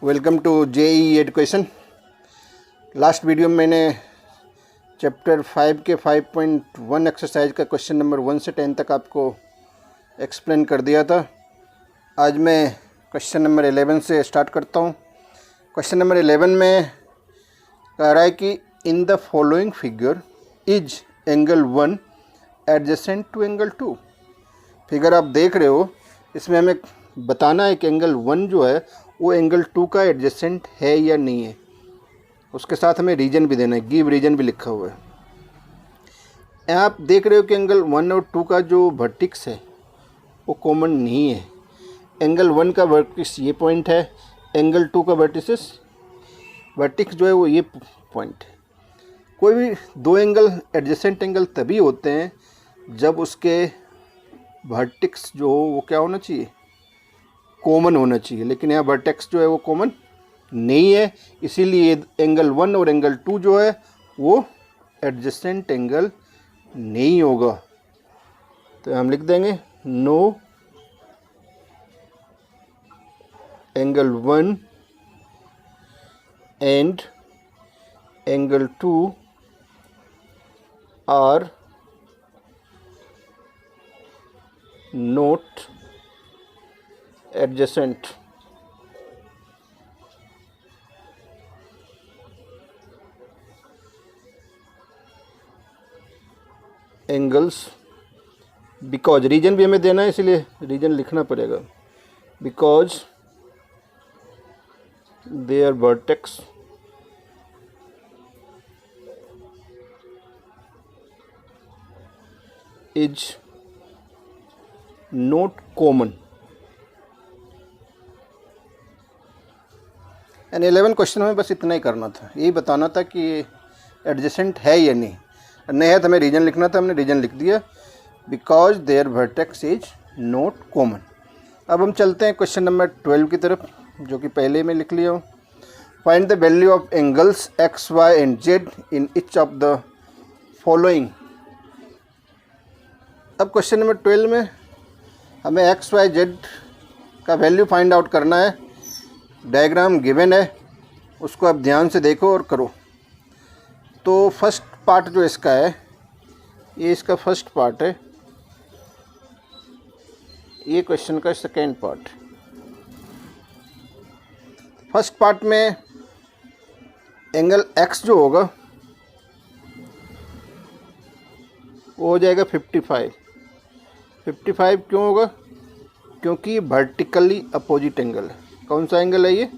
Welcome to JE education. Last video में मैंने chapter 5 के 5.1 एक्सरसाइज का क्वेश्चन नंबर 1 से 10 तक आपको एक्सप्लेन कर दिया था। आज मैं क्वेश्चन नंबर 11 से स्टार्ट करता हूँ। क्वेश्चन नंबर 11 में कह रहा है कि in the following figure is angle 1 adjacent to angle 2। Figure आप देख रहे हो, इसमें हमें बताना है कि एंगल 1 जो है वो एंगल 2 का एडजेसेंट है या नहीं है। उसके साथ हमें रीजन भी देना है, गिव रीजन भी लिखा हुआ है। आप देख रहे हो कि एंगल 1 और 2 का जो वर्टिक्स है वो कॉमन नहीं है। एंगल 1 का वर्टिक्स ये पॉइंट है, एंगल 2 का वर्टिक्स जो है वो ये पॉइंट है। कोई भी दो एंगल एडजेसेंट एंगल तभी होते हैं जब उसके वर्टिक्स जो हो वो क्या होना चाहिए, कॉमन होना चाहिए। लेकिन यहाँ वर्टेक्स जो है वो कॉमन नहीं है, इसीलिए एंगल 1 और एंगल 2 जो है वो एडजेसेंट एंगल नहीं होगा। तो हम लिख देंगे no angle 1 and angle 2 are not adjacent। Angles because reason भी हमें देना है, इसलिए रीजन लिखना पड़ेगा। Because there vertex is not common. And 11 question में बस इतना ही करना था, यही बताना था कि एडजेसेंट है या नहीं। नहीं है तो हमें रीजन लिखना था, हमने रीजन लिख दिया, because there vertex is not common. अब हम चलते हैं क्वेश्चन नंबर 12 की तरफ, जो कि पहले में लिख लिया हूँ। Find the value of angles x y and z in each of the following. अब क्वेश्चन नंबर 12 में हमें एक्स वाई जेड का वैल्यू फाइंड आउट करना है। डायग्राम गिवन है, उसको आप ध्यान से देखो और करो। तो फर्स्ट पार्ट जो इसका है, ये इसका फर्स्ट पार्ट है, ये क्वेश्चन का सेकेंड पार्ट। फर्स्ट पार्ट में एंगल एक्स जो होगा वो हो जाएगा 55। 55 क्यों होगा? क्योंकि वर्टिकली अपोजिट एंगल है। कौन सा एंगल है ये?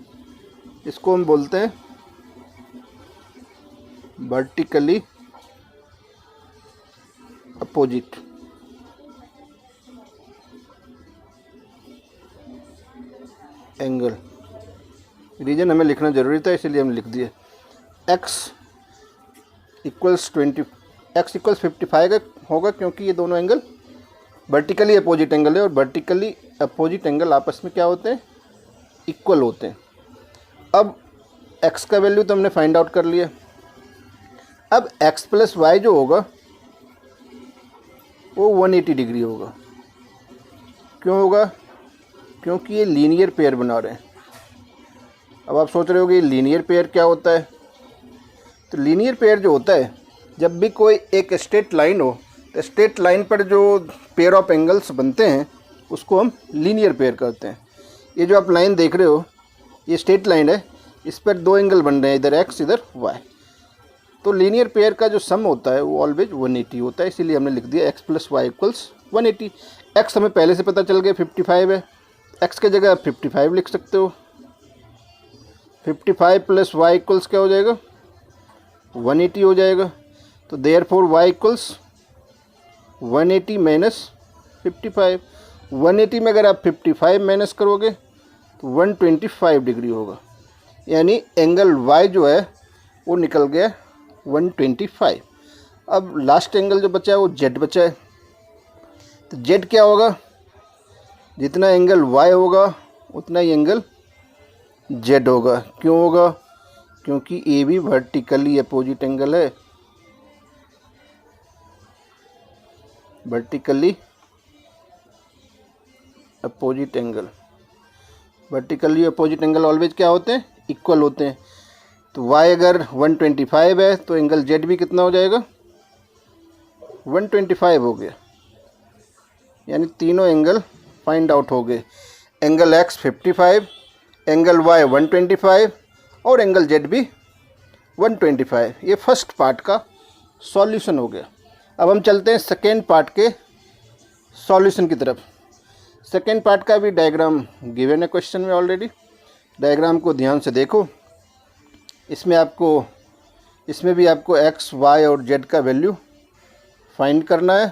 इसको हम बोलते हैं वर्टिकली अपोजिट एंगल। रीजन हमें लिखना जरूरी था, इसलिए हम लिख दिए। x इक्वल्स 55 का होगा, क्योंकि ये दोनों एंगल वर्टिकली अपोजिट एंगल है, और वर्टिकली अपोजिट एंगल आपस में क्या होते हैं, इक्वल होते हैं। अब x का वैल्यू तो हमने फाइंड आउट कर लिया। अब x प्लस वाई जो होगा वो 180 डिग्री होगा। क्यों होगा? क्योंकि ये लीनियर पेयर बना रहे हैं। अब आप सोच रहे हो कि लीनियर पेयर क्या होता है। तो लीनियर पेयर जो होता है, जब भी कोई एक स्ट्रेट लाइन हो तो स्ट्रेट लाइन पर जो पेयर ऑफ एंगल्स बनते हैं उसको हम लीनियर पेयर कहते हैं। ये जो आप लाइन देख रहे हो, ये स्ट्रेट लाइन है, इस पर दो एंगल बन रहे हैं, इधर x इधर y। तो लीनियर पेयर का जो सम होता है वो ऑलवेज 180 होता है, इसीलिए हमने लिख दिया x plus y equals 180। x हमें पहले से पता चल गया 55 है, x के जगह आप 55 लिख सकते हो। 55 प्लस वाई इक्वल्स क्या हो जाएगा, 180 हो जाएगा। तो देयरफॉर y इक्वल्स 180 माइनस 55। 180 में अगर आप 55 माइनस करोगे तो 125 डिग्री होगा, यानी एंगल y जो है वो निकल गया 125। अब लास्ट एंगल जो बचा है वो z बचा है। तो z क्या होगा? जितना एंगल y होगा उतना ही एंगल z होगा। क्यों होगा? क्योंकि ए भी वर्टिकली अपोजिट एंगल है, vertically opposite angle. Vertically opposite angle always क्या होते हैं, इक्वल होते हैं। तो y अगर 125 है तो एंगल z भी कितना हो जाएगा, 125 हो गया, यानी तीनों एंगल फाइंड आउट हो गए। एंगल x 55, एंगल y 125 और एंगल z भी 125। ये फर्स्ट पार्ट का सॉल्यूशन हो गया। अब हम चलते हैं सेकेंड पार्ट के सॉल्यूशन की तरफ। सेकेंड पार्ट का भी डायग्राम गिवन है क्वेश्चन में ऑलरेडी। डायग्राम को ध्यान से देखो। इसमें भी आपको x, y और z का वैल्यू फाइंड करना है।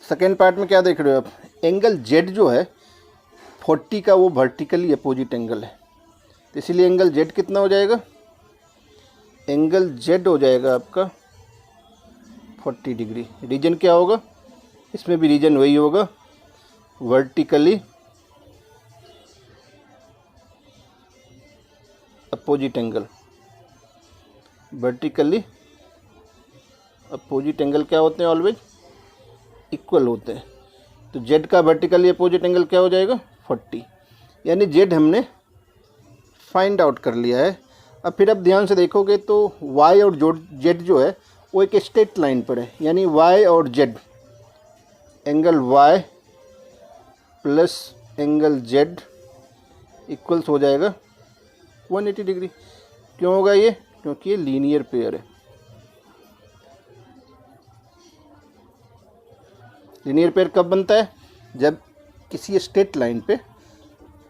सेकेंड पार्ट में क्या देख रहे हो आप, एंगल z जो है 40 का वो वर्टिकली अपोजिट एंगल है, तो इसीलिए एंगल z कितना हो जाएगा, एंगल z हो जाएगा आपका 40 डिग्री। रीजन क्या होगा, इसमें भी रीजन वही होगा, vertically opposite angle. Vertically opposite angle क्या होते हैं, ऑलवेज इक्वल होते हैं। तो z का वर्टिकली अपोजिट एंगल क्या हो जाएगा, 40, यानी z हमने फाइंड आउट कर लिया है। अब फिर आप ध्यान से देखोगे तो y और z जो है वो एक स्ट्रेट लाइन पर है, यानी y और z, angle y plus angle z equals हो जाएगा 180 डिग्री। क्यों होगा ये, क्योंकि ये लीनियर पेयर है। लीनियर पेयर कब बनता है, जब किसी स्ट्रेट लाइन पे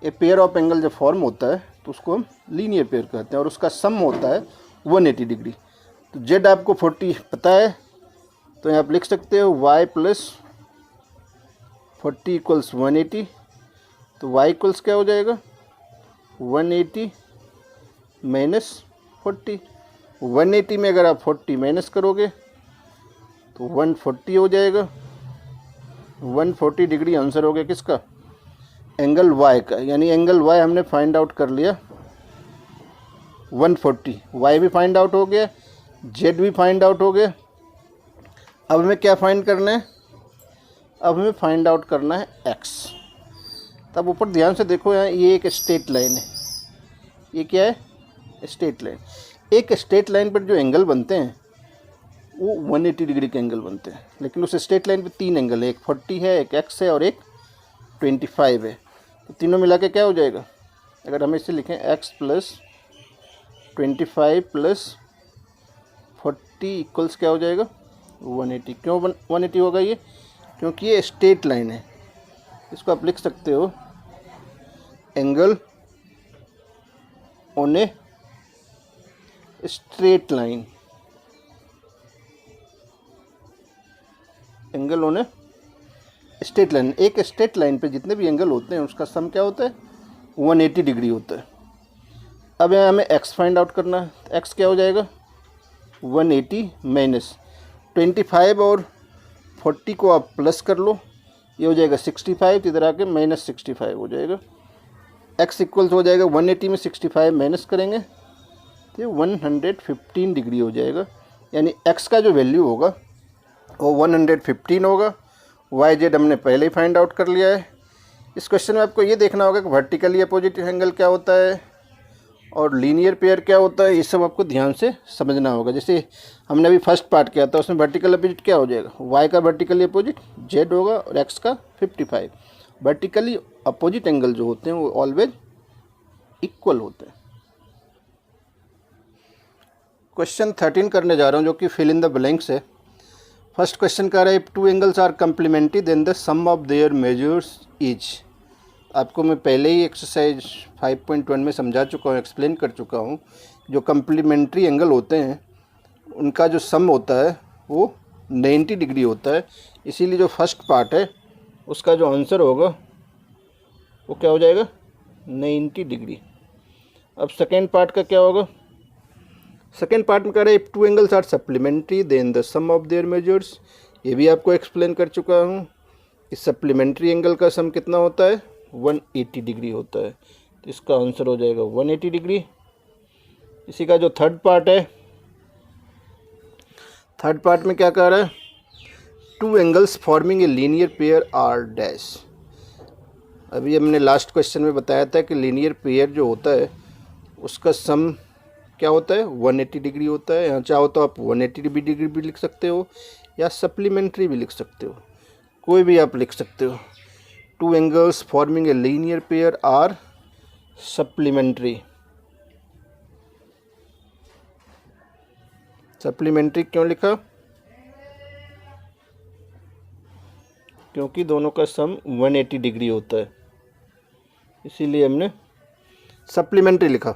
ए पेयर ऑफ एंगल जब फॉर्म होता है तो उसको हम लीनियर पेयर कहते हैं, और उसका सम होता है 180 डिग्री। तो z आपको 40 पता है, तो यहाँ आप लिख सकते हो y प्लस 40 इक्वल्स 180। तो y इक्वल्स क्या हो जाएगा, 180 माइनस 40। 180 में अगर आप 40 माइनस करोगे तो 140 हो जाएगा। 140 डिग्री आंसर हो गया किसका, एंगल y का। यानी एंगल y हमने फाइंड आउट कर लिया 140। y भी फाइंड आउट हो गया, z भी फाइंड आउट हो गया। अब हमें क्या फाइंड करना है, अब हमें फाइंड आउट करना है x। तब ऊपर ध्यान से देखो, यहाँ ये एक स्ट्रेट लाइन है, ये क्या है, स्ट्रेट लाइन। एक स्ट्रेट लाइन पर जो एंगल बनते हैं वो 180 डिग्री के एंगल बनते हैं, लेकिन उस स्ट्रेट लाइन पे तीन एंगल है, एक 40 है, एक x है और एक 25 है। तो तीनों मिला के क्या हो जाएगा, अगर हम इसे लिखें x प्लस 25 प्लस 40 इक्वल्स क्या हो जाएगा, 180। क्यों 180 होगा ये, क्योंकि ये स्ट्रेट लाइन है। इसको आप लिख सकते हो angle on a straight line, angle on a straight line. एक स्ट्रेट लाइन पे जितने भी एंगल होते हैं उसका सम क्या होता है, 180 डिग्री होता है। अब यहाँ हमें x फाइंड आउट करना है, x क्या हो जाएगा, 180 माइनस 25 और 40 को आप प्लस कर लो, ये हो जाएगा 65, इधर आके माइनस 65 हो जाएगा। x इक्वल्स हो जाएगा 180 में 65 माइनस करेंगे तो 115 डिग्री हो जाएगा। यानी x का जो वैल्यू होगा वो 115 होगा। YZ हमने पहले ही फाइंड आउट कर लिया है। इस क्वेश्चन में आपको ये देखना होगा कि वर्टिकली अपोजिट एंगल क्या होता है और लीनियर पेयर क्या होता है, ये सब आपको ध्यान से समझना होगा। जैसे हमने अभी फर्स्ट पार्ट किया था, उसमें वर्टिकल अपोजिट क्या हो जाएगा, y का वर्टिकली अपोजिट z होगा और x का 55। वर्टिकली अपोजिट एंगल जो होते हैं वो ऑलवेज इक्वल होते हैं। क्वेश्चन 13 करने जा रहा हूँ, जो कि फिल इन द ब्लैंक्स है। फर्स्ट क्वेश्चन कह रहा है, if two angles are complementary then the sum of their measures is. आपको मैं पहले ही एक्सरसाइज 5.1 में समझा चुका हूँ, एक्सप्लेन कर चुका हूँ। जो कंप्लीमेंट्री एंगल होते हैं उनका जो सम होता है वो 90 डिग्री होता है। इसीलिए जो फर्स्ट पार्ट है उसका जो आंसर होगा वो क्या हो जाएगा, 90 डिग्री। अब सेकेंड पार्ट का क्या होगा, सेकेंड पार्ट में कह रहा है if two angles are supplementary then the sum of their measures. ये भी आपको एक्सप्लेन कर चुका हूँ कि सप्लीमेंट्री एंगल का सम कितना होता है, 180 डिग्री होता है। तो इसका आंसर हो जाएगा 180 डिग्री। इसी का जो थर्ड पार्ट है, थर्ड पार्ट में क्या कह रहा है, two angles forming a linear pair are dash. अभी हमने लास्ट क्वेश्चन में बताया था कि लीनियर पेयर जो होता है उसका सम क्या होता है, 180 डिग्री होता है। यहाँ चाहो तो आप 180 डिग्री भी लिख सकते हो या सप्लीमेंट्री भी लिख सकते हो, कोई भी आप लिख सकते हो। Two angles forming a linear pair are supplementary. Supplementary क्यों लिखा? क्योंकि दोनों का सम 180 डिग्री होता है, इसीलिए हमने सप्लीमेंट्री लिखा।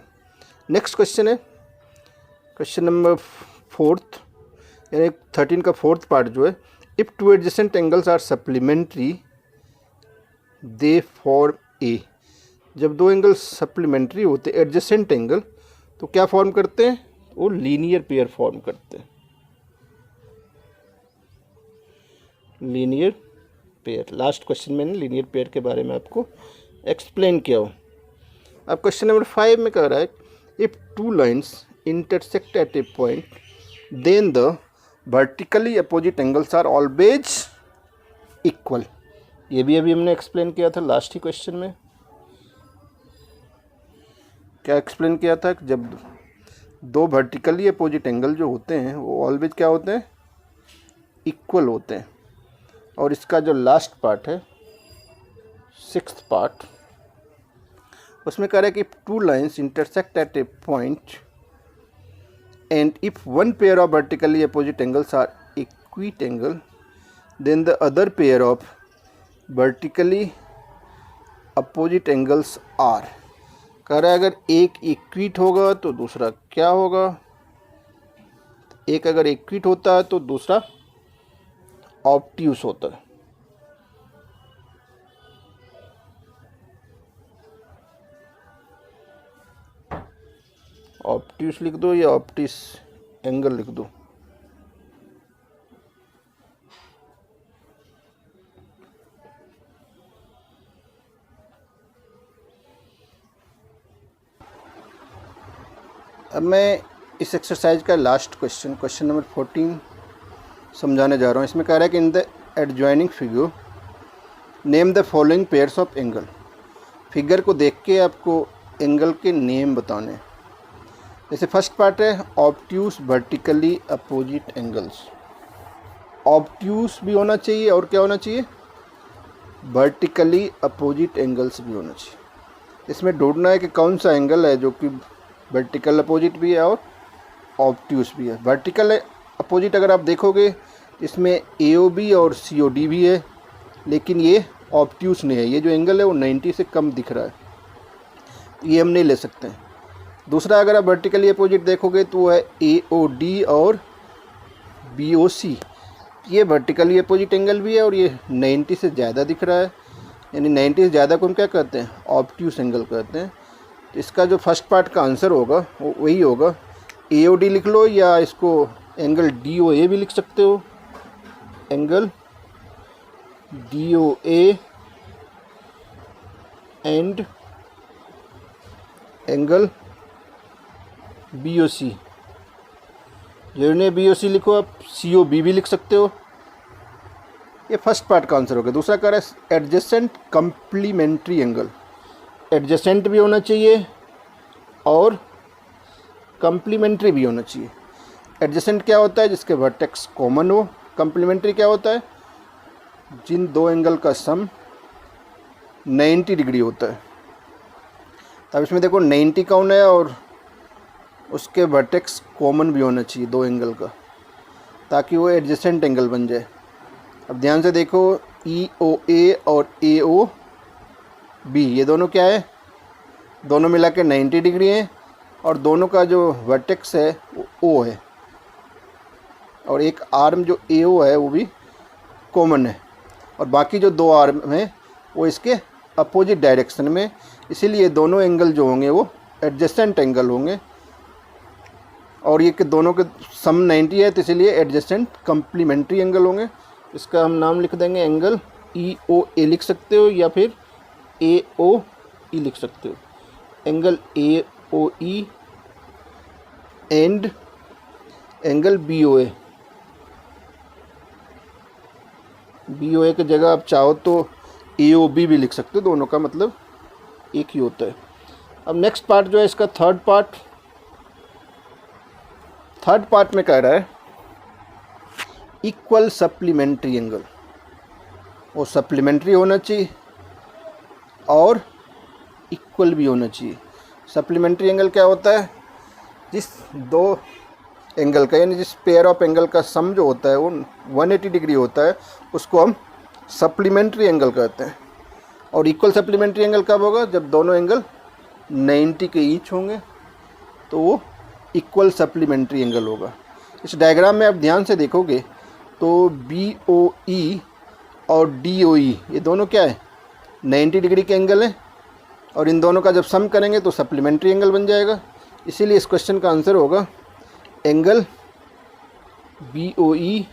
नेक्स्ट क्वेश्चन है क्वेश्चन नंबर 4 यानी 13 का 4th पार्ट जो है, if two adjacent angles are supplementary they form a. जब दो एंगल सप्लीमेंट्री होते एडजेसेंट एंगल तो क्या फॉर्म करते हैं, वो लीनियर पेयर फॉर्म करते हैं। लीनियर पेयर, लास्ट क्वेश्चन में लीनियर पेयर के बारे में आपको एक्सप्लेन किया हो। अब क्वेश्चन नंबर 5 में कह रहा है if two lines intersect at a point then the vertically opposite angles are always equal. ये भी अभी हमने एक्सप्लेन किया था लास्ट ही क्वेश्चन में। क्या एक्सप्लेन किया था कि जब दो वर्टिकली अपोजिट एंगल जो होते हैं वो ऑलवेज क्या होते हैं, इक्वल होते हैं। और इसका जो लास्ट पार्ट है 6th पार्ट, उसमें कह रहा है कि two lines intersect at a point and if one pair of vertically opposite angles are equal angle then the other pair of vertically opposite angles are. कह रहा है अगर एक इक्विट होगा तो दूसरा क्या होगा, एक अगर इक्विट होता है तो दूसरा ऑब्ट्यूस होता है। ऑब्ट्यूस लिख दो या ऑप्टिस एंगल लिख दो। अब मैं इस एक्सरसाइज का लास्ट क्वेश्चन नंबर 14 समझाने जा रहा हूँ। इसमें कह रहा है कि in the adjoining figure name the following pairs of angle. Figure को देख के आपको एंगल के नेम बताने। जैसे फर्स्ट पार्ट है obtuse vertically opposite angles. Obtuse भी होना चाहिए और क्या होना चाहिए, वर्टिकली अपोजिट एंगल्स भी होना चाहिए। इसमें ढूंढना है कि कौन सा एंगल है जो कि वर्टिकल अपोजिट भी है और ऑब्ट्यूस भी है। वर्टिकल अपोजिट अगर आप देखोगे इसमें AOB और COD भी है, लेकिन ये ऑब्ट्यूस नहीं है। ये जो एंगल है वो 90 से कम दिख रहा है, ये हम नहीं ले सकते हैं। दूसरा अगर आप वर्टिकली अपोजिट देखोगे तो वो है AOD और BOC। ये वर्टिकली अपोजिट एंगल भी है और ये 90 से ज़्यादा दिख रहा है, यानी 90 से ज़्यादा को हम क्या कहते हैं, ऑब्ट्यूस एंगल कहते हैं। तो इसका जो फर्स्ट पार्ट का आंसर होगा वो वही होगा। AOD लिख लो या इसको एंगल DOA भी लिख सकते हो। Angle DOA and angle BOC। जिन्हें BOC लिखो आप COB भी लिख सकते हो। ये फर्स्ट पार्ट का आंसर होगा। दूसरा कह रहा है एडजेसेंट कंप्लीमेंट्री एंगल। एडजेसेंट भी होना चाहिए और कंप्लीमेंट्री भी होना चाहिए। एडजेसेंट क्या होता है, जिसके वर्टेक्स कॉमन हो। कंप्लीमेंट्री क्या होता है, जिन दो एंगल का सम 90 डिग्री होता है। अब इसमें देखो 90 कौन है और उसके वर्टेक्स कॉमन भी होना चाहिए दो एंगल का, ताकि वो एडजेसेंट एंगल बन जाए। अब ध्यान से देखो EOA और AOB ये दोनों क्या है, दोनों मिला के 90 डिग्री हैं और दोनों का जो वर्टेक्स है वो O है और एक आर्म जो AO है वो भी कॉमन है और बाकी जो दो आर्म हैं वो इसके अपोजिट डायरेक्शन में। इसीलिए दोनों एंगल जो होंगे वो एडजेसेंट एंगल होंगे और ये कि दोनों के सम 90 है तो इसीलिए एडजेसेंट कंप्लीमेंट्री एंगल होंगे। इसका हम नाम लिख देंगे एंगल EOA लिख सकते हो या फिर AOE लिख सकते हो। Angle AOE and angle BOA। BOA की जगह आप चाहो तो AOB भी लिख सकते हो, दोनों का मतलब एक ही होता है। अब नेक्स्ट पार्ट जो है इसका थर्ड पार्ट में कह रहा है इक्वल सप्लीमेंट्री एंगल, वो सप्लीमेंट्री होना चाहिए और इक्वल भी होना चाहिए। सप्लीमेंट्री एंगल क्या होता है, जिस दो एंगल का यानी जिस पेयर ऑफ एंगल का सम जो होता है वो 180 डिग्री होता है, उसको हम सप्लीमेंट्री एंगल कहते हैं। और इक्वल सप्लीमेंट्री एंगल कब होगा, जब दोनों एंगल 90 के ईच होंगे, तो वो इक्वल सप्लीमेंट्री एंगल होगा। इस डायग्राम में आप ध्यान से देखोगे तो BOE और DOE ये दोनों क्या है, 90 डिग्री के एंगल है, और इन दोनों का जब सम करेंगे तो सप्लीमेंट्री एंगल बन जाएगा। इसीलिए इस क्वेश्चन का आंसर होगा angle BOE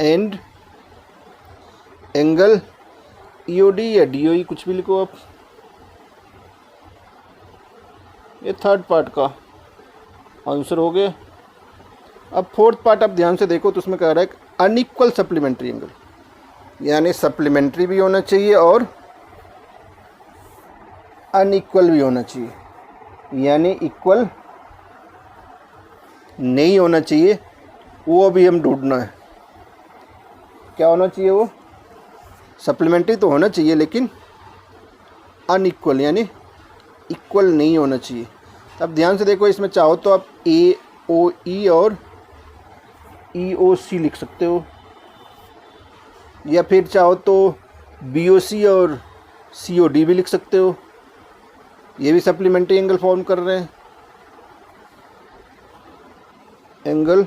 and angle EOD या DOE, कुछ भी लिखो आप। ये थर्ड पार्ट का आंसर हो गया। अब फोर्थ पार्ट आप ध्यान से देखो तो उसमें कह रहा है अनइक्वल सप्लीमेंट्री एंगल, यानी सप्लीमेंट्री भी होना चाहिए और अनइक्वल भी होना चाहिए, यानी इक्वल नहीं होना चाहिए, वो भी हम ढूंढना है। क्या होना चाहिए, वो सप्लीमेंट्री तो होना चाहिए लेकिन अनइक्वल यानी इक्वल नहीं होना चाहिए। अब ध्यान से देखो, इसमें चाहो तो आप AOE और EOC लिख सकते हो, या फिर चाहो तो BOC और COD भी लिख सकते हो, ये भी सप्लीमेंट्री एंगल फॉर्म कर रहे हैं। Angle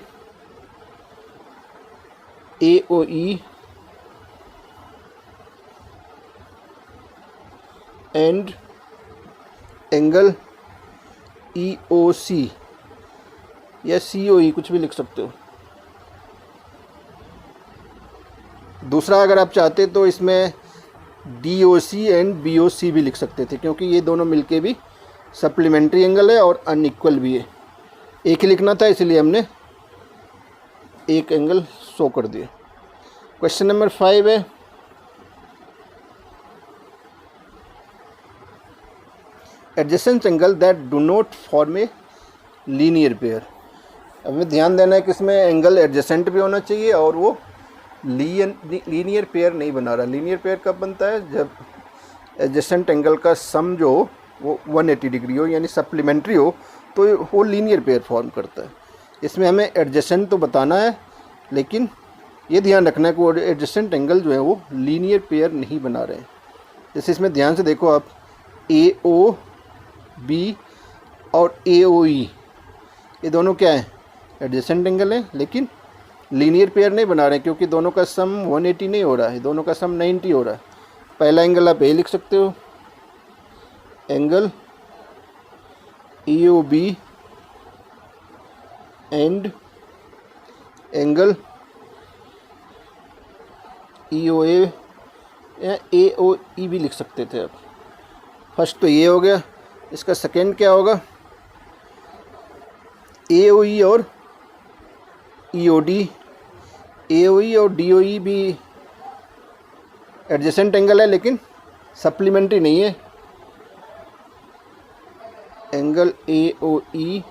AOE and angle EOC या COE, कुछ भी लिख सकते हो। दूसरा अगर आप चाहते तो इसमें DOC एंड BOC भी लिख सकते थे, क्योंकि ये दोनों मिलके भी सप्लीमेंट्री एंगल है और अनइक्वल भी है। एक ही लिखना था इसलिए हमने एक एंगल शो कर दिया। क्वेश्चन नंबर 5 है adjacent angle that do not form A linear pair. अब हमें ध्यान देना है कि इसमें एंगल एडजेसेंट भी होना चाहिए और वो लीनियर पेयर नहीं बना रहा। लीनियर पेयर कब बनता है, जब एडजेसेंट एंगल का सम जो वो 180 डिग्री हो यानी सप्लीमेंट्री हो, तो वो लीनियर पेयर फॉर्म करता है। इसमें हमें एडजेसेंट तो बताना है, लेकिन ये ध्यान रखना है कि वो एडजेसेंट एंगल जो है वो लीनियर पेयर नहीं बना रहे हैं। जैसे इसमें ध्यान से देखो आप, AOB और AOE ये दोनों क्या है, एडजेसेंट एंगल है, लेकिन लीनियर पेयर नहीं बना रहे हैं, क्योंकि दोनों का सम 180 नहीं हो रहा है, दोनों का सम 90 हो रहा है। पहला एंगल आप ए लिख सकते हो, angle EOB and angle EOA या AOE भी लिख सकते थे आप। फर्स्ट तो ये हो गया, इसका सेकेंड क्या होगा, AOE और EOD। AOE और DOE भी एडजेसेंट एंगल है लेकिन सप्लीमेंट्री नहीं है। Angle AOE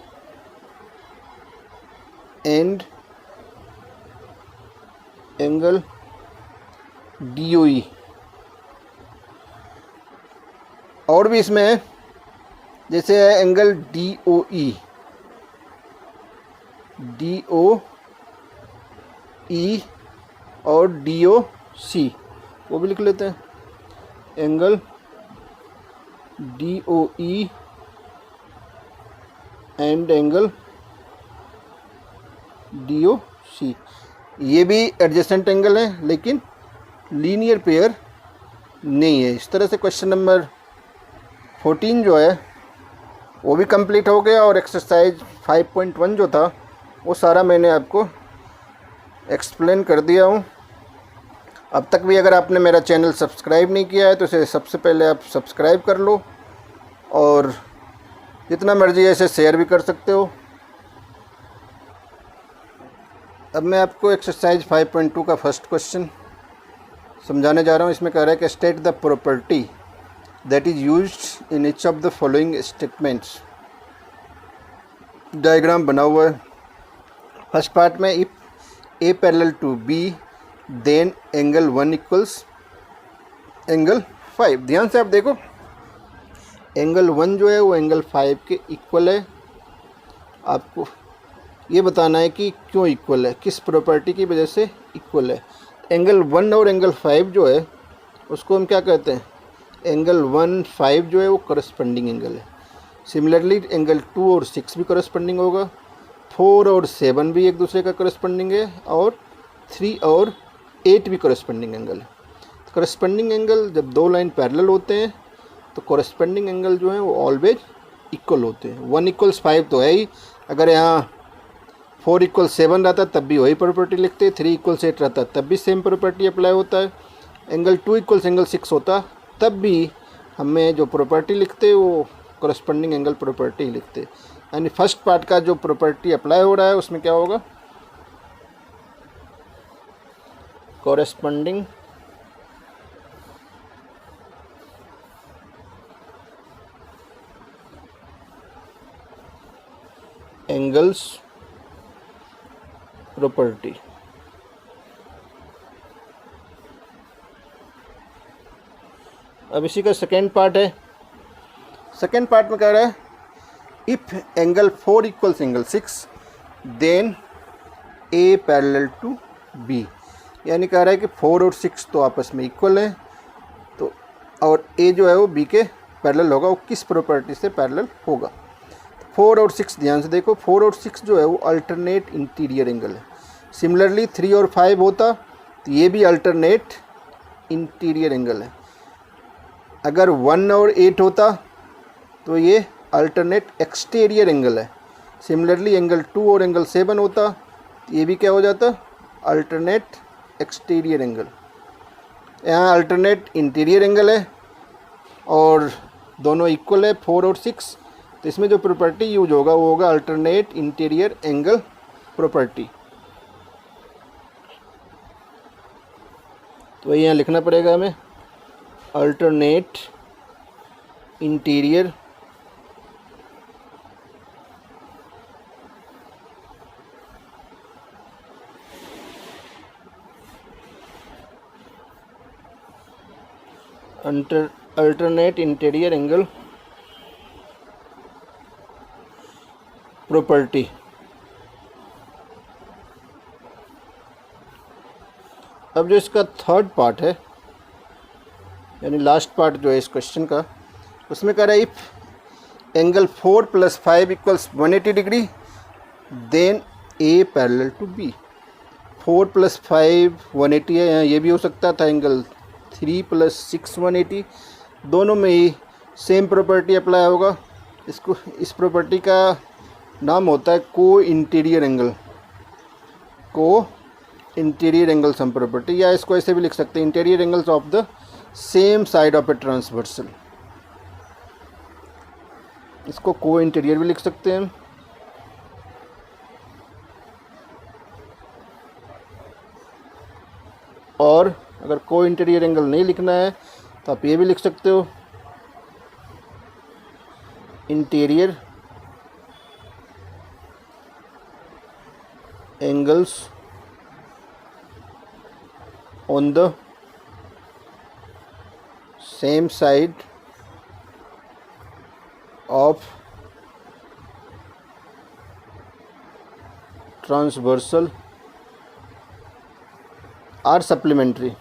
and angle DOE। और भी इसमें है, जैसे है एंगल DOE और DOC, वो भी लिख लेते हैं। Angle DOE and angle DOC, ये भी एडजेसेंट एंगल है लेकिन लीनियर पेयर नहीं है। इस तरह से क्वेश्चन नंबर 14 जो है वो भी कंप्लीट हो गया, और एक्सरसाइज 5.1 जो था वो सारा मैंने आपको एक्सप्लेन कर दिया हूँ। अब तक भी अगर आपने मेरा चैनल सब्सक्राइब नहीं किया है तो इसे सबसे पहले आप सब्सक्राइब कर लो, और जितना मर्जी है इसे शेयर भी कर सकते हो। अब मैं आपको एक्सरसाइज 5.2 का फर्स्ट क्वेश्चन समझाने जा रहा हूँ। इसमें कह रहा है कि state the property that is used in each of the following statements. Diagram बना हुआ है। फर्स्ट पार्ट में if A parallel to B then angle 1 equals angle 5। ध्यान से आप देखो, एंगल 1 जो है वो एंगल 5 के इक्वल है। आपको ये बताना है कि क्यों इक्वल है, किस प्रॉपर्टी की वजह से इक्वल है। एंगल 1 और एंगल 5 जो है उसको हम क्या कहते हैं, एंगल 1 5 जो है वो करस्पॉन्डिंग एंगल है। सिमिलरली एंगल 2 और 6 भी करस्पॉन्डिंग होगा, 4 और 7 भी एक दूसरे का करस्पॉन्डिंग है, और 3 और 8 भी करस्पॉन्डिंग एंगल है। करस्पॉन्डिंग एंगल जब दो लाइन पैरेलल होते हैं तो करस्पॉन्डिंग एंगल जो है वो ऑलवेज इक्वल होते हैं। 1 = 5 तो है ही, अगर यहाँ 4 = 7 रहता तब भी वही प्रॉपर्टी लिखते, 3 = 8 रहता तब भी सेम प्रॉपर्टी अप्लाई होता है, एंगल 2 = एंगल 6 होता तब भी हमें जो प्रॉपर्टी लिखते वो करस्पॉन्डिंग एंगल प्रॉपर्टी लिखते। यानी फर्स्ट पार्ट का जो प्रॉपर्टी अप्लाई हो रहा है उसमें क्या होगा, कॉरेस्पॉन्डिंग एंगल्स प्रॉपर्टी। अब इसी का सेकेंड पार्ट है। सेकेंड पार्ट में कह रहा है if angle 4 = angle 6 then A parallel to B. यानी कह रहा है कि 4 और 6 तो आपस में इक्वल है, तो और ए जो है वो बी के पैरेलल होगा। वो किस प्रॉपर्टी से पैरेलल होगा। 4 और 6 ध्यान से देखो, 4 और 6 जो है वो अल्टरनेट इंटीरियर एंगल है। सिमिलरली 3 और 5 होता तो ये भी अल्टरनेट इंटीरियर एंगल है। अगर 1 और 8 होता तो ये अल्टरनेट एक्सटीरियर एंगल है। सिमिलरली एंगल 2 और एंगल 7 होता तो ये भी क्या हो जाता, अल्टरनेट एक्सटीरियर एंगल। यहाँ अल्टरनेट इंटीरियर एंगल है और दोनों इक्वल है 4 और 6, तो इसमें जो प्रॉपर्टी यूज होगा वो होगा अल्टरनेट इंटीरियर एंगल प्रॉपर्टी। तो वही यहाँ लिखना पड़ेगा हमें, alternate interior alternate interior angle property. अब जो इसका थर्ड पार्ट है यानी लास्ट पार्ट जो है इस क्वेश्चन का, उसमें कह रहा है if angle 4 + 5 = 180 degree then A parallel to B. 4 + 5 180 है, यहाँ ये भी हो सकता था एंगल 3 + 6 180, दोनों में ही सेम प्रॉपर्टी अप्लाई होगा। इसको इस प्रॉपर्टी का नाम होता है को इंटीरियर एंगल, को इंटीरियर एंगल सम प्रॉपर्टी, या इसको ऐसे भी लिख सकते हैं interior angles of the same side of a transversal. इसको को इंटीरियर भी लिख सकते हैं। और अगर को इंटीरियर एंगल नहीं लिखना है तो आप ये भी लिख सकते हो interior angles on the same side of transversal are supplementary।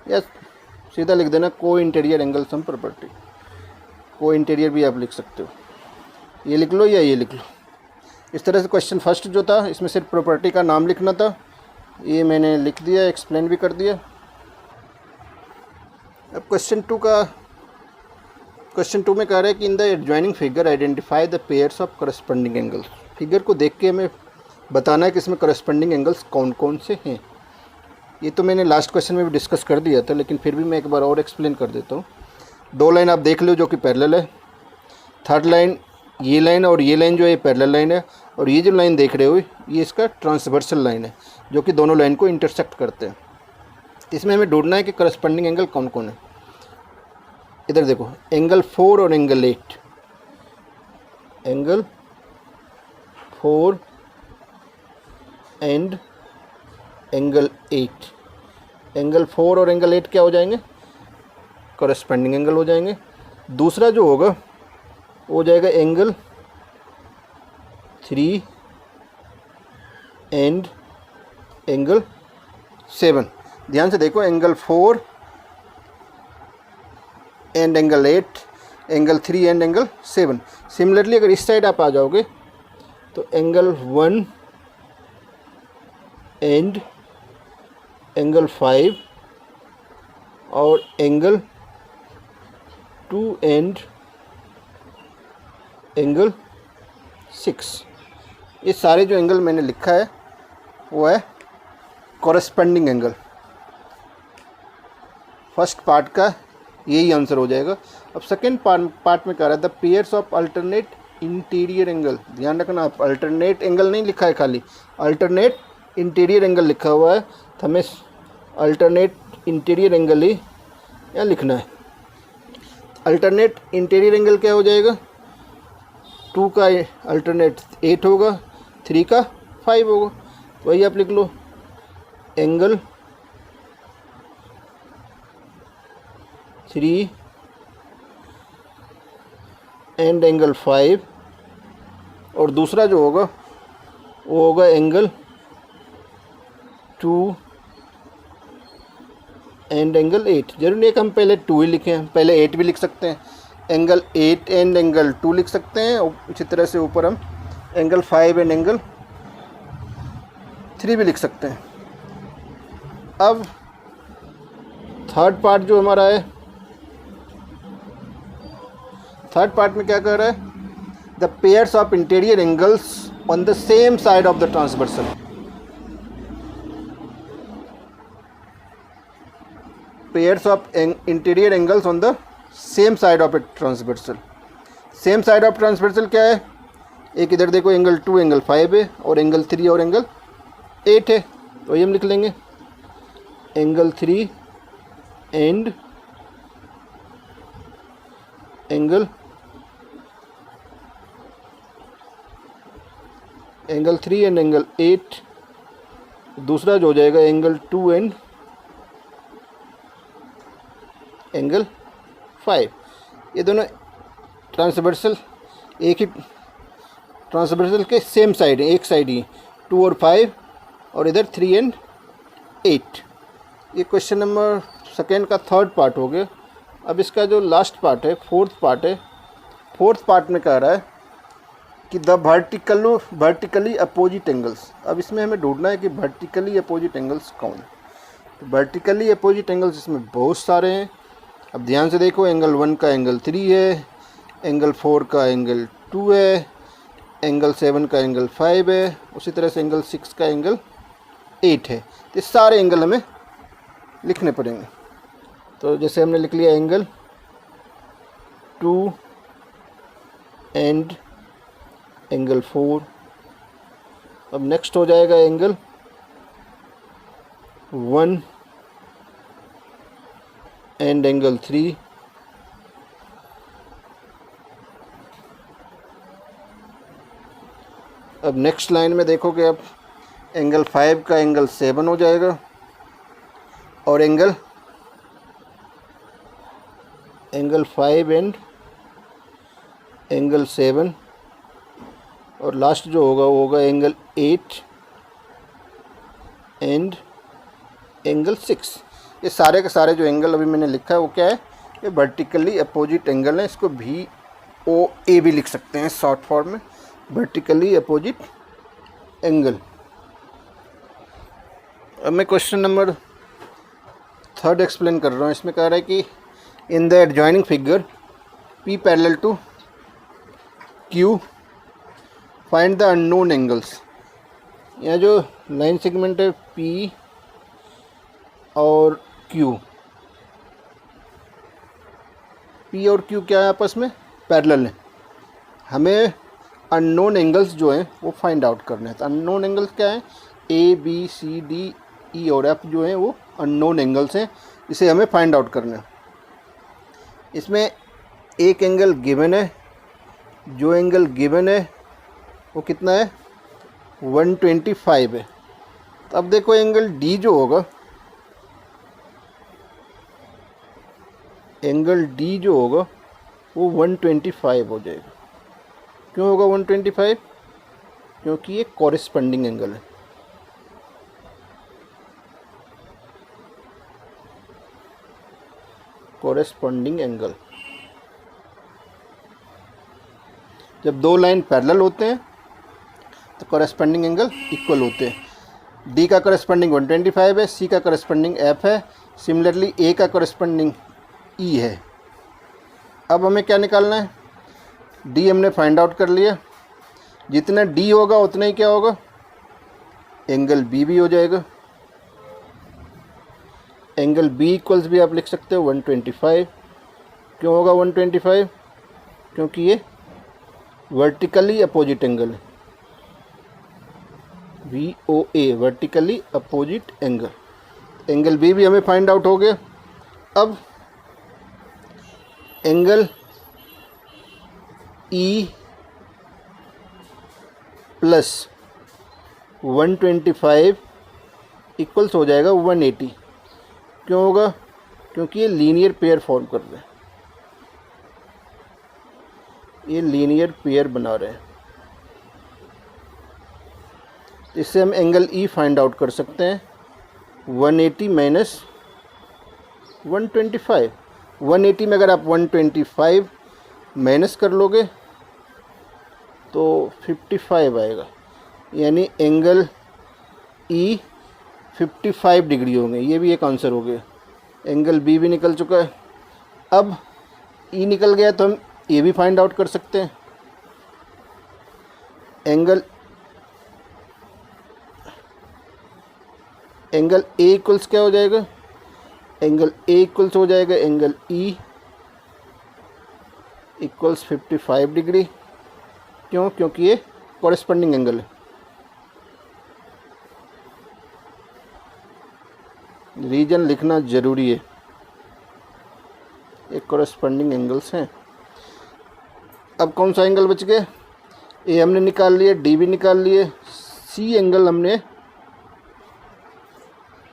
Yes, सीधा लिख देना को इंटीरियर एंगल सम प्रॉपर्टी। को इंटीरियर भी आप लिख सकते हो, ये लिख लो या ये लिख लो। इस तरह से क्वेश्चन फर्स्ट जो था इसमें सिर्फ प्रॉपर्टी का नाम लिखना था, ये मैंने लिख दिया, एक्सप्लेन भी कर दिया। अब क्वेश्चन 2 में कह रहा है कि in the adjoining figure identify the pairs of corresponding angles. Figure को देख के हमें बताना है कि इसमें करस्पॉन्डिंग एंगल्स कौन कौन से हैं। ये तो मैंने लास्ट क्वेश्चन में भी डिस्कस कर दिया था, लेकिन फिर भी मैं एक बार और एक्सप्लेन कर देता हूँ। दो लाइन आप देख लो जो कि पैरेलल है, थर्ड लाइन ये लाइन और ये लाइन जो है पैरेलल लाइन है, और ये जो लाइन देख रहे हो ये इसका ट्रांसवर्सल लाइन है जो कि दोनों लाइन को इंटरसेक्ट करते हैं। इसमें हमें ढूंढना है कि करस्पॉन्डिंग एंगल कौन कौन है। इधर देखो, एंगल 4 और angle 8, angle 4 and angle 8, angle 4 और एंगल 8 क्या हो जाएंगे, करस्पॉन्डिंग एंगल हो जाएंगे। दूसरा जो होगा वो हो जाएगा एंगल 3 एंड एंगल 7। ध्यान से देखो, angle 4 and angle 8, angle 3 and angle 7। Similarly अगर इस साइड आप आ जाओगे तो एंगल 1 एंड एंगल 5 और एंगल 2 एंड एंगल 6। ये सारे जो एंगल मैंने लिखा है वो है कॉरस्पॉन्डिंग एंगल। फर्स्ट पार्ट का यही आंसर हो जाएगा। अब सेकेंड पार्ट में कह रहा है the pairs of alternate interior angle. ध्यान रखना, आप अल्टरनेट एंगल नहीं लिखा है, खाली अल्टरनेट इंटीरियर एंगल लिखा हुआ है, तो हमें अल्टरनेट इंटीरियर एंगल ही यहाँ लिखना है। अल्टरनेट इंटीरियर एंगल क्या हो जाएगा, 2 का अल्टरनेट 8 होगा, 3 का 5 होगा, वही आप लिख लो, एंगल 3 एंड एंगल 5, और दूसरा जो होगा वो होगा एंगल 2 एंड एंगल 8। जरूरी नहीं है कि हम पहले 2 ही लिखें, पहले 8 भी लिख सकते हैं, एंगल 8 एंड एंगल 2 लिख सकते हैं। इसी तरह से ऊपर हम एंगल 5 एंड एंगल 3 भी लिख सकते हैं। अब थर्ड पार्ट जो हमारा है, थर्ड पार्ट में क्या कह रहा है, the pairs of interior angles on the same side of the transversal. Pairs of interior angles on the same side of a transversal. Same side of transversal क्या है, एक इधर देखो एंगल 2 एंगल 5 है, और एंगल 3 और एंगल 8 है, तो ये हम लिख लेंगे angle 3 and angle 3 and angle 8। दूसरा जो हो जाएगा एंगल 2 एंड एंगल 5। ये दोनों ट्रांसवर्सल एक ही ट्रांसवर्सल के सेम साइड है, एक साइड ही, 2 और 5, और इधर 3 एंड 8। ये क्वेश्चन नंबर सेकेंड का थर्ड पार्ट हो गया। अब इसका जो लास्ट पार्ट है, फोर्थ पार्ट है, फोर्थ पार्ट में कह रहा है कि द वर्टिकली अपोजिट एंगल्स। अब इसमें हमें ढूंढना है कि वर्टिकली अपोजिट एंगल्स कौन है। तो वर्टिकली अपोजिट एंगल्स इसमें बहुत सारे हैं। अब ध्यान से देखो, एंगल 1 का एंगल 3 है, एंगल 4 का एंगल 2 है, एंगल 7 का एंगल 5 है, उसी तरह से एंगल 6 का एंगल 8 है। तो सारे एंगल हमें लिखने पड़ेंगे। तो जैसे हमने लिख लिया एंगल 2 एंड एंगल 4। अब नेक्स्ट हो जाएगा एंगल 1 एंड एंगल 3। अब नेक्स्ट लाइन में देखोगे, अब एंगल 5 का एंगल 7 हो जाएगा, और एंगल 5 एंड एंगल 7, और लास्ट जो होगा वो होगा एंगल 8 एंड एंगल 6। ये सारे के सारे जो एंगल अभी मैंने लिखा है वो क्या है, ये वर्टिकली अपोजिट एंगल है। इसको VOA भी लिख सकते हैं शॉर्ट फॉर्म में, वर्टिकली अपोजिट एंगल। अब मैं क्वेश्चन नंबर थर्ड एक्सप्लेन कर रहा हूँ। इसमें कह रहा है कि in the adjoining figure P parallel to Q find the unknown angles. यह जो लाइन सेगमेंट है P और Q, P और Q क्या है, आपस में पैरेलल है। हमें अननोन एंगल्स जो हैं वो फाइंड आउट करने हैं। तो अननोन एंगल्स क्या है, A B C D E और F जो हैं वो अननोन एंगल्स हैं, इसे हमें फाइंड आउट करना है। इसमें एक एंगल गिवन है, जो एंगल गिवन है वो कितना है, 125 है। तो अब देखो एंगल D जो होगा, एंगल D जो होगा वो 125 हो जाएगा। क्यों होगा 125? क्योंकि ये कॉरेस्पॉन्डिंग एंगल है। कॉरेस्पॉन्डिंग एंगल, जब दो लाइन पैरेलल होते हैं तो कॉरेस्पॉन्डिंग एंगल इक्वल होते हैं। डी का कॉरेस्पॉन्डिंग 125 है, सी का कॉरेस्पॉन्डिंग एफ है, सिमिलरली ए का कॉरेस्पॉन्डिंग ई है। अब हमें क्या निकालना है, डी हमने फाइंड आउट कर लिया। जितना डी होगा उतना ही क्या होगा, एंगल बी भी हो जाएगा। एंगल बी इक्वल्स भी आप लिख सकते हो 125। क्यों होगा 125? क्योंकि ये वर्टिकली अपोजिट एंगल है, VOA, vertically opposite angle. Angle B भी हमें फाइंड आउट हो गया। अब एंगल E प्लस 125 इक्वल्स हो जाएगा 180। क्यों होगा? क्योंकि ये लीनियर पेयर फॉर्म कर रहे हैं, ये लीनियर पेयर बना रहे हैं। इससे हम एंगल E फाइंड आउट कर सकते हैं, 180 माइनस 125। 180 में अगर आप 125 माइनस कर लोगे तो 55 आएगा, यानी एंगल E 55 डिग्री होंगे। ये भी एक आंसर हो गया। एंगल B भी निकल चुका है। अब E निकल गया तो हम A भी फाइंड आउट कर सकते हैं। एंगल A इक्वल्स क्या हो जाएगा, एंगल A इक्वल्स हो जाएगा एंगल E इक्वल्स 55 डिग्री। क्यों? क्योंकि ये कॉरेस्पॉन्डिंग एंगल है। रीजन लिखना ज़रूरी है, एक कॉरेस्पॉन्डिंग एंगल्स हैं। अब कौन सा एंगल बच गया, ए हमने निकाल लिए, डी भी निकाल लिए, सी एंगल हमने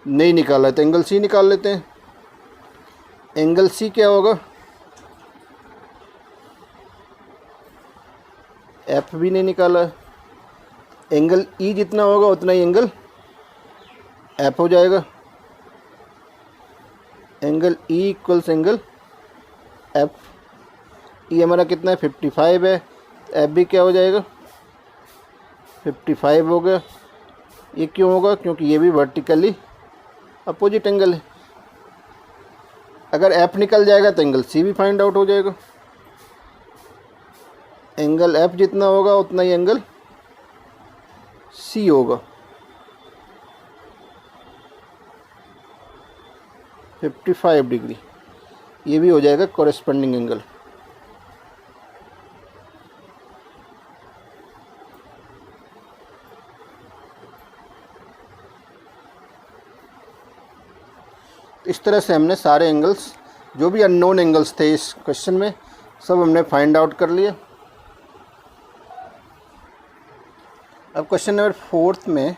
नहीं निकाला है तो एंगल सी निकाल लेते हैं। एंगल सी क्या होगा, एफ भी नहीं निकाला। एंगल ई जितना होगा उतना ही एंगल एफ हो जाएगा। Angle E equals angle F. E हमारा कितना है, 55 है। एफ भी क्या हो जाएगा, 55 हो गया। ये क्यों होगा, क्योंकि ये भी वर्टिकली अपोजिट एंगल है। अगर एफ निकल जाएगा तो एंगल सी भी फाइंड आउट हो जाएगा। एंगल एफ जितना होगा उतना ही एंगल सी होगा, 55 डिग्री। ये भी हो जाएगा कॉरेस्पॉन्डिंग एंगल। इस तरह से हमने सारे एंगल्स, जो भी अननोन एंगल्स थे इस क्वेश्चन में, सब हमने फाइंड आउट कर लिए। अब क्वेश्चन नंबर 4 में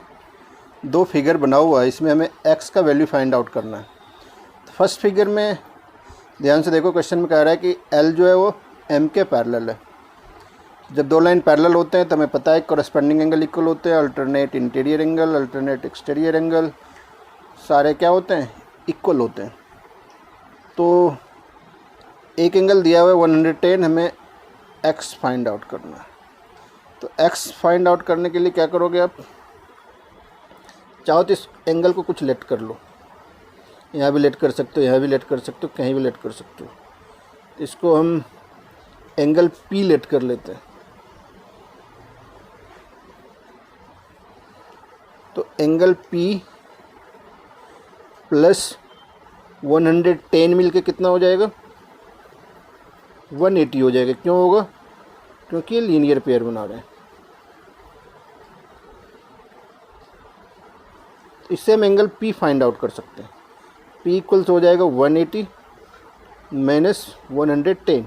दो फिगर बना हुआ है, इसमें हमें x का वैल्यू फाइंड आउट करना है। तो फर्स्ट फिगर में ध्यान से देखो, क्वेश्चन में कह रहा है कि L जो है वो M के पैरेलल है। जब दो लाइन पैरेलल होते हैं तो हमें पता है कॉरेस्पॉन्डिंग एंगल इक्वल होते हैं। Alternate interior angle, alternate exterior angle, सारे क्या होते हैं, इक्वल होते हैं। तो एक एंगल दिया हुआ है 110, हमें x फाइंड आउट करना है। तो x फाइंड आउट करने के लिए क्या करोगे आप, चाहो तो इस एंगल को कुछ लेट कर लो, यहाँ भी लेट कर सकते हो, यहाँ भी लेट कर सकते हो, कहीं भी लेट कर सकते हो। तो इसको हम एंगल P लेट कर लेते हैं। तो एंगल P प्लस 110 मिल के कितना हो जाएगा, 180 हो जाएगा। क्यों होगा? क्योंकि ये लीनियर पेयर बना रहे हैं। इससे हम एंगल P फाइंड आउट कर सकते हैं। P इक्वल्स हो जाएगा 180 माइनस 110।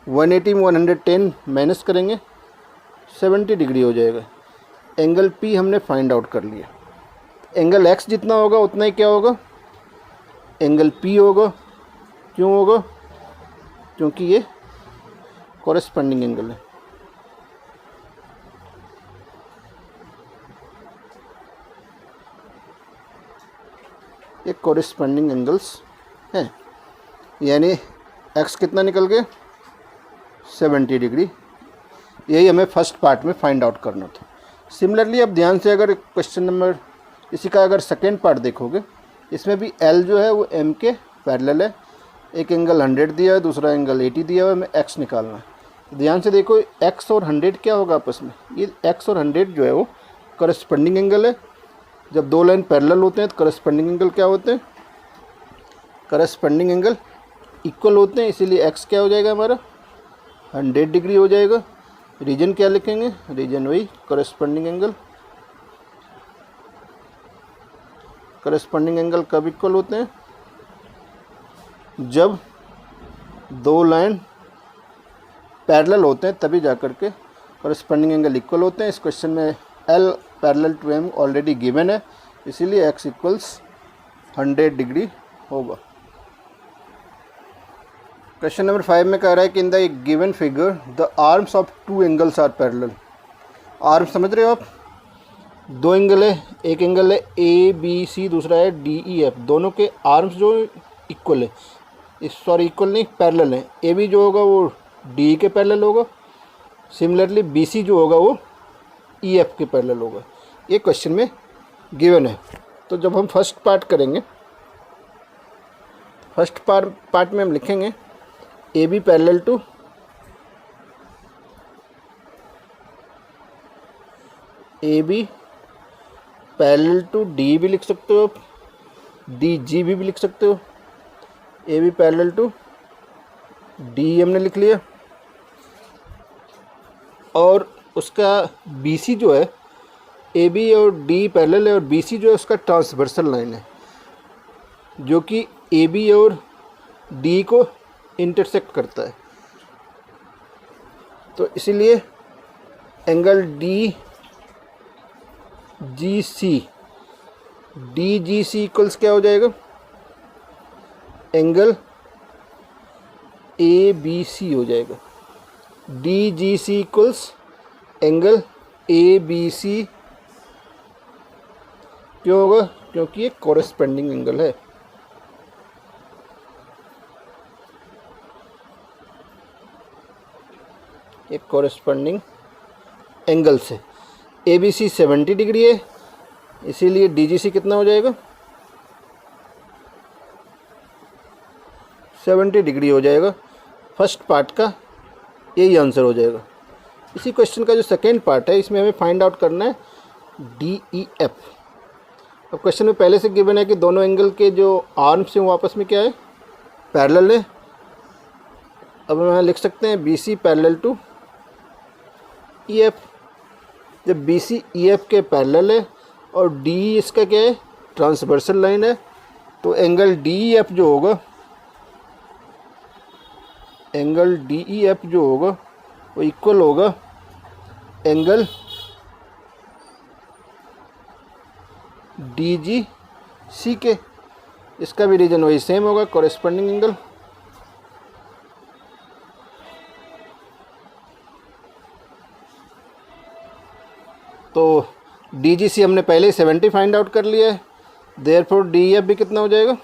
180 में 110 माइनस करेंगे 70 डिग्री हो जाएगा। एंगल P हमने फाइंड आउट कर लिया। एंगल X जितना होगा उतना ही क्या होगा? एंगल P होगा। क्यों होगा? क्योंकि ये कॉरेस्पॉन्डिंग एंगल है। ये कॉरेस्पॉन्डिंग एंगल्स हैं, यानी x कितना निकल गया? 70 डिग्री। यही हमें फर्स्ट पार्ट में फाइंड आउट करना था। सिमिलरली अब ध्यान से अगर क्वेश्चन नंबर इसी का अगर सेकेंड पार्ट देखोगे, इसमें भी L जो है वो M के पैरेलल है। एक एंगल 100 दिया है, दूसरा एंगल 80 दिया हुआ है, हमें x निकालना है। ध्यान से देखो, x और 100 क्या होगा आपस में? ये x और 100 जो है वो कॉरेस्पॉन्डिंग एंगल है। जब दो लाइन पैरेलल होते हैं तो कॉरेस्पॉन्डिंग एंगल क्या होते हैं? कॉरेस्पॉन्डिंग एंगल इक्वल होते हैं, इसीलिए x क्या हो जाएगा हमारा? 100 डिग्री हो जाएगा। रीजन क्या लिखेंगे? रीजन वही कॉरेस्पॉन्डिंग एंगल। कॉरेस्पॉन्डिंग एंगल कब इक्वल होते हैं? जब दो लाइन पैरेलल होते हैं तभी जाकर के कॉरेस्पॉन्डिंग एंगल इक्वल होते हैं। इस क्वेश्चन में L parallel to M already given है, इसीलिए x इक्वल्स 100 डिग्री होगा। क्वेश्चन नंबर 5 में कह रहा है कि in the given figure the arms of two angles are parallel. Arm समझ रहे हो आप? दो एंगल है, एक एंगल है ABC, दूसरा है DEF। दोनों के आर्म्स जो इक्वल है, सॉरी इक्वल नहीं, पैरेलल है। AB जो होगा वो DE के पैरेलल होगा। सिमिलरली BC जो होगा वो EF के पैरेलल होगा। ये क्वेश्चन में गिवन है। तो जब हम फर्स्ट पार्ट करेंगे, फर्स्ट पार्ट में हम लिखेंगे AB पैरेलल टू DE भी लिख सकते हो, DG भी लिख सकते हो। AB पैरेलल टू DE हमने लिख लिया, और उसका BC जो है, AB और D पैरेलल है और BC जो है उसका ट्रांसवर्सल लाइन है, जो कि AB और D को इंटरसेक्ट करता है। तो इसीलिए एंगल DGC इक्वल्स क्या हो जाएगा? एंगल ABC हो जाएगा। DGC equals angle ABC। क्यों होगा? क्योंकि ये कॉरेस्पॉन्डिंग एंगल है। एक कॉरेस्पॉन्डिंग एंगल से ABC 70 डिग्री है, इसीलिए DGC कितना हो जाएगा? 70 डिग्री हो जाएगा। फर्स्ट पार्ट का यही आंसर हो जाएगा। इसी क्वेश्चन का जो सेकेंड पार्ट है, इसमें हमें फाइंड आउट करना है DEF। अब क्वेश्चन में पहले से गिवन है कि दोनों एंगल के जो आर्म्स हैं वो आपस में क्या है? पैरेलल है। अब हम यहाँ लिख सकते हैं BC पैरेलल टू EF। जब BC EF के पैरेलल है और DE इसका क्या है? ट्रांसवर्सल लाइन है, तो एंगल DEF जो होगा, एंगल DEF जो होगा वो इक्वल होगा एंगल DGC के। इसका भी रीजन वही सेम होगा, कॉरेस्पॉन्डिंग एंगल। तो DGC हमने पहले 70 फाइंड आउट कर लिया है, देयरफॉर DEF भी कितना हो जाएगा?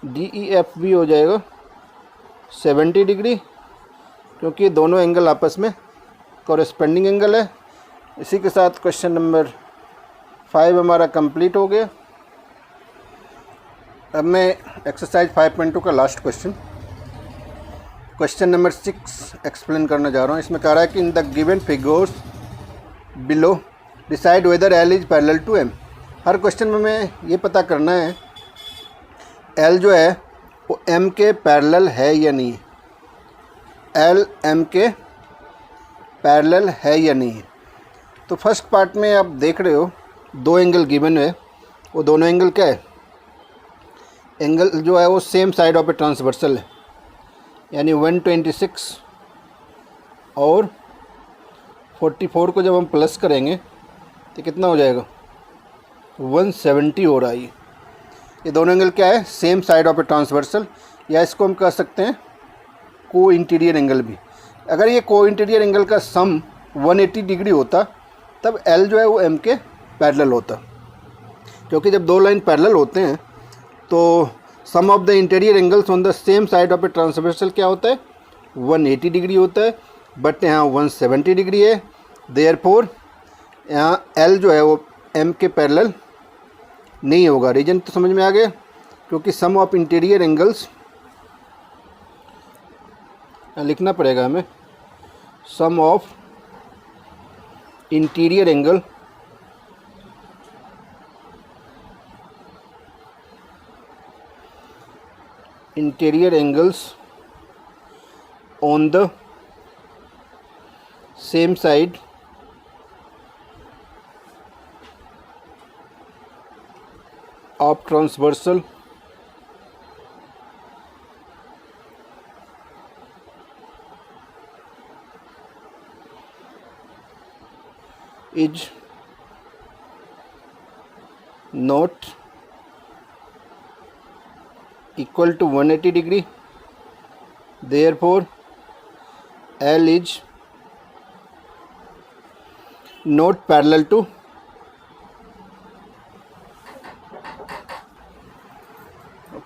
DEF भी हो जाएगा 70 डिग्री, क्योंकि दोनों एंगल आपस में कॉरेस्पॉन्डिंग एंगल है। इसी के साथ क्वेश्चन नंबर 5 हमारा कंप्लीट हो गया। अब मैं एक्सरसाइज 5.2 का लास्ट क्वेश्चन नंबर 6 एक्सप्लेन करने जा रहा हूँ। इसमें कह रहा है कि in the given figures below decide whether L is parallel to M। हर क्वेश्चन में हमें ये पता करना है L जो है वो M के पैरेलल है या नहीं। एल एम के पैरेलल है या नहीं है। तो फर्स्ट पार्ट में आप देख रहे हो दो एंगल गिवन है, वो दोनों एंगल क्या है, एंगल जो है वो same side of a transversal है, यानी 126 और 44 को जब हम प्लस करेंगे तो कितना हो जाएगा, 170 हो रहा है। ये दोनों एंगल क्या है, same side of a transversal, या इसको हम कह सकते हैं को इंटीरियर एंगल भी। अगर ये को इंटीरियर एंगल का सम 180 डिग्री होता तब एल जो है वो एम के पैरेलल होता, क्योंकि जब दो लाइन पैरेलल होते हैं तो sum of the interior angles on the same side of a transversal क्या होता है, 180 डिग्री होता है, बट यहाँ 170 डिग्री है। देयरफॉर यहाँ एल जो है वो एम के पैरेलल नहीं होगा। रीजन तो समझ में आ गया, क्योंकि सम ऑफ इंटीरियर एंगल्स लिखना पड़ेगा हमें, sum of interior angle on the same side of transversal is not equal to 180 degree, therefore L is not parallel to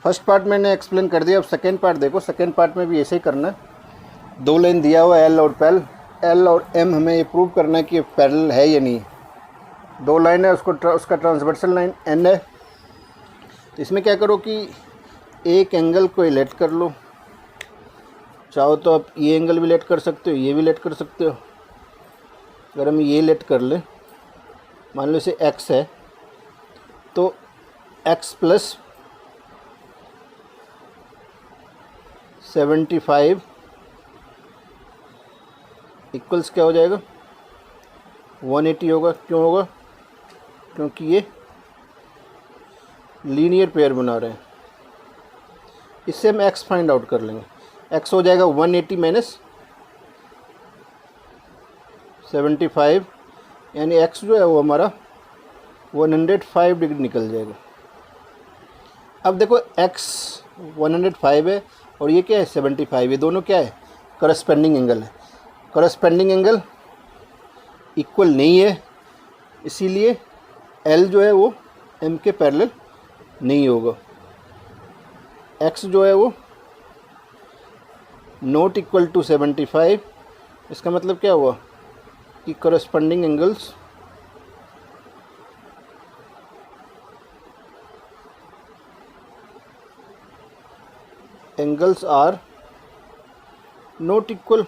first part मैंने एक्सप्लेन कर दिया। अब सेकेंड पार्ट देखो, सेकेंड पार्ट में भी ऐसे ही करना है। दो लाइन दिया हुआ एल और एम, हमें ये प्रूव करना है कि पैरेलल है या नहीं। दो लाइन है, उसका ट्रांसवर्सल लाइन एन है। तो इसमें क्या करो कि एक एंगल को लेट कर लो, चाहो तो आप ये एंगल भी लेट कर सकते हो, ये भी लेट कर सकते हो। अगर हम ये लेट कर लें, मान लो इसे x है, तो x प्लस 75 इक्वल्स क्या हो जाएगा, 180 होगा। क्यों होगा, क्योंकि ये लीनियर पेयर बना रहे हैं। इससे हम x फाइंड आउट कर लेंगे। x हो जाएगा 180 माइनस 75, यानी x जो है वो हमारा 105 डिग्री निकल जाएगा। अब देखो x 105 है और ये क्या है 75, ये दोनों क्या है, करस्पेंडिंग एंगल है। करस्पेंडिंग एंगल इक्वल नहीं है, इसीलिए L जो है वो M के पैरेलल नहीं होगा। x जो है वो नॉट इक्वल टू 75, इसका मतलब क्या हुआ कि corresponding angles are not equal,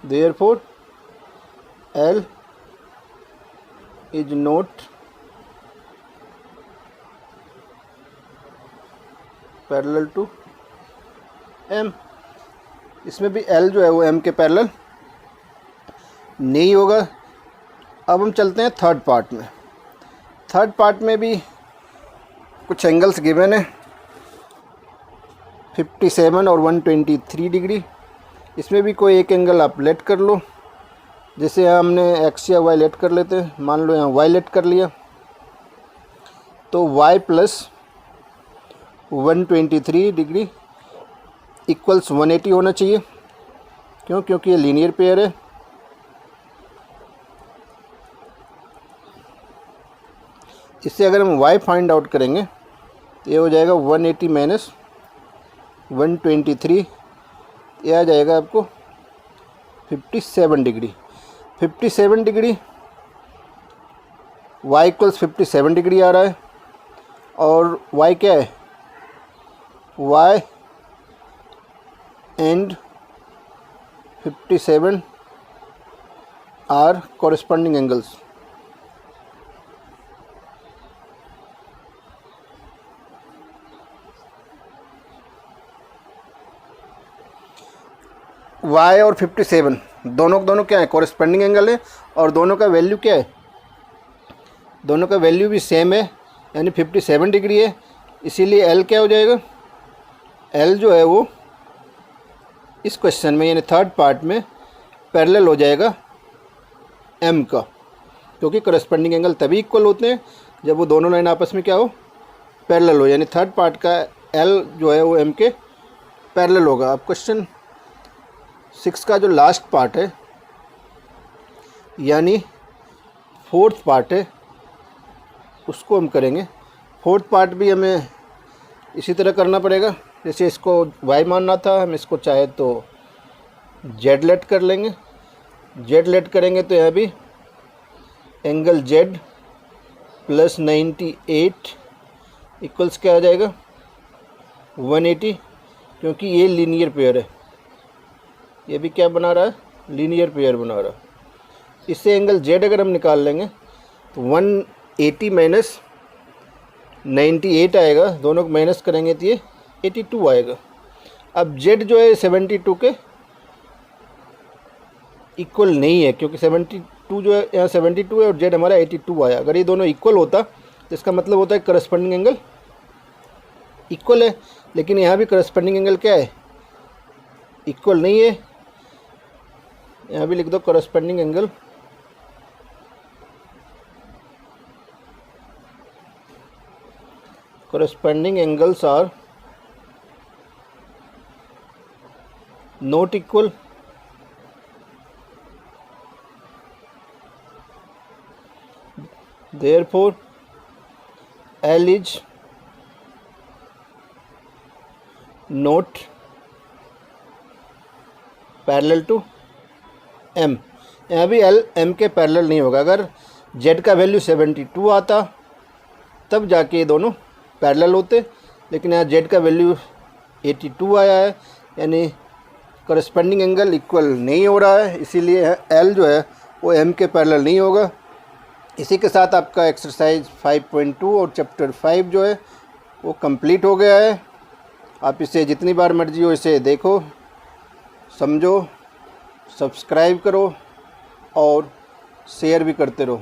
therefore L is not parallel to M। इसमें भी L जो है वो M के पैरेलल नहीं होगा। अब हम चलते हैं थर्ड पार्ट में। थर्ड पार्ट में भी कुछ एंगल्स गिवन है, 57 और 123 डिग्री। इसमें भी कोई एक एंगल आप लेट कर लो, जैसे हमने x या y लेट कर लेते हैं। मान लो यहाँ y लेट कर लिया, तो y प्लस 123 डिग्री इक्वल्स 180 होना चाहिए। क्यों, क्योंकि ये लीनियर पेयर है। इससे अगर हम y फाइंड आउट करेंगे तो ये हो जाएगा 180 माइनस 123, ये आ जाएगा आपको 57 degree. 57 degree y equals 57 degree आ रहा है, और y क्या है, y एंड 57 आर कॉरेस्पॉन्डिंग एंगल्स। y और 57 दोनों क्या है, कॉरेस्पेंडिंग एंगल है, और दोनों का वैल्यू क्या है, दोनों का वैल्यू भी सेम है, यानी 57 डिग्री है। इसीलिए L क्या हो जाएगा, L जो है वो इस क्वेश्चन में यानी थर्ड पार्ट में पैरेलल हो जाएगा M का, क्योंकि कॉरेस्पेंडिंग एंगल तभी इक्वल होते हैं जब वो दोनों लाइन आपस में क्या हो, पैरेलल हो, यानी थर्ड पार्ट का L जो है वो M के पैरेलल होगा। अब क्वेश्चन 6 का जो लास्ट पार्ट है यानी फोर्थ पार्ट है उसको हम करेंगे। फोर्थ पार्ट भी हमें इसी तरह करना पड़ेगा, जैसे इसको y मानना था, हम इसको चाहे तो z लेट कर लेंगे। z लेट करेंगे तो यहाँ भी एंगल z प्लस 98 इक्वल्स क्या आ जाएगा 180, क्योंकि ये लीनियर पेयर है, ये भी क्या बना रहा है, लीनियर पेयर बना रहा है। इससे एंगल z अगर हम निकाल लेंगे तो 180 माइनस 98 आएगा, दोनों को माइनस करेंगे तो ये 82 आएगा। अब z जो है 72 के इक्वल नहीं है, क्योंकि 72 जो है यहाँ 72 है और z हमारा 82 आया। अगर ये दोनों इक्वल होता तो इसका मतलब होता है करस्पॉन्डिंग एंगल इक्वल है, लेकिन यहाँ भी करस्पॉन्डिंग एंगल क्या है, इक्वल नहीं है। यहाँ भी लिख दो corresponding angle corresponding angles are not equal, therefore L is not parallel to M। यहाँ भी L M के पैरेलल नहीं होगा। अगर Z का वैल्यू 72 आता तब जाके ये दोनों पैरेलल होते, लेकिन यहाँ Z का वैल्यू 82 आया है, यानी करस्पॉन्डिंग एंगल इक्वल नहीं हो रहा है, इसीलिए L जो है वो M के पैरेलल नहीं होगा। इसी के साथ आपका एक्सरसाइज 5.2 और चैप्टर 5 जो है वो कंप्लीट हो गया है। आप इसे जितनी बार मर्जी हो इसे देखो, समझो, सब्सक्राइब करो और शेयर भी करते रहो।